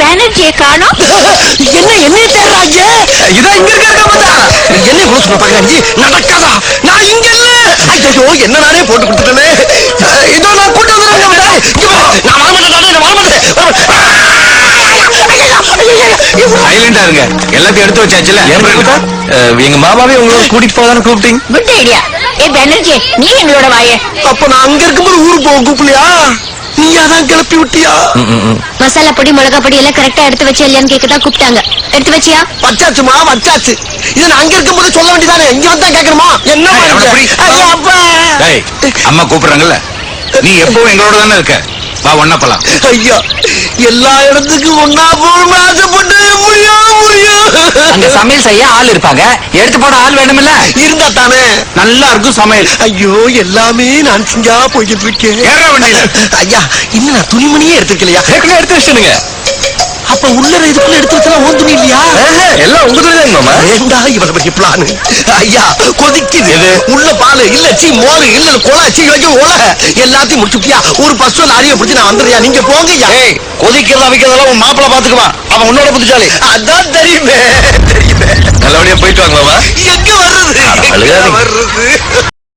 பேனர்ஜியை காணோம். என்ன தேடுறாங்க? இதான் இங்க இருக்க என்ன இவ்வளவு சொல்ல பாருங்க. நடக்காதா? நான் இங்க இல்ல. ஐயோ என்ன நானே போட்டு கொடுத்துட்டேனே. இதோ நான் கூட்டு வந்துடுறேன். நான் வரமாட்டேன். சைலண்டா இருங்க. எல்லாத்தையும் எடுத்து வச்சாச்சுல. எங்க மாமாவே உங்களோட கூட்டிட்டு போதான்னு கூப்பிட்டீங்க. Good idea. பேனர்ஜி நீ எங்களோட வாய. அப்ப நான் அங்க இருக்கும்போது ஊருக்கு போக கூப்பிடலையா? நீயாதான் கிளப்பி விட்டியா? மசாலா பொடி மிளகா பொடி எல்லாம் கரெக்டா எடுத்து வச்சு இல்லையான்னு கேட்கதான் கூப்பிட்டாங்க. எடுத்து வச்சியா? வச்சாச்சுமா வச்சாச்சு. இது நான் அங்க இருக்கும்போது சொல்ல வேண்டியதானே. இங்க வந்தா கேட்கணுமா? என்ன அம்மா கூப்பிடுறாங்கல்ல. நீ எப்பவும் எங்களோட தானே இருக்க. வா ஒன்னா போலாம். ஐயா எல்லா இடத்துக்கும் ஒன்னா போகணும்னு ஆசைப்பட்டு முடியும். அங்க சமையல் செய்ய ஆள் இருப்பாங்க. எடுத்து போட ஆள் வேணுமில்ல. இருந்தா தானே நல்லா இருக்கும் சமையல். ஐயோ எல்லாமே நான் செஞ்சா போய்கிட்டு இருக்கேன். ஐயா இன்னும் நான் துணிமணியே எடுத்துக்கலையா? எடுத்து வச்சுடுங்க. அப்ப உள்ள இதுக்குள்ள எடுத்து வச்சா ஓன் துணி இல்லையா? எல்லாம் உங்க துணி தான் மாமா. ஏண்டா இவ்வளவு பெரிய பிளான்? ஐயா கொதிக்குது. உள்ள பால் இல்ல சீ மோர் இல்ல கோலா சீ வைக்க ஓல எல்லாத்தையும் முடிச்சுட்டியா? ஒரு பஸ் லாரியை பிடிச்சி நான் வந்துடுறியா? நீங்க போங்க. கொதிக்கிறதா வைக்கிறதெல்லாம் உன் மாப்பிள்ள பாத்துக்குவான். அவன் உன்னோட புத்திசாலி. அதான் தெரியுமே. நல்லபடியா போயிட்டு வாங்க மாமா. எங்க வர்றது?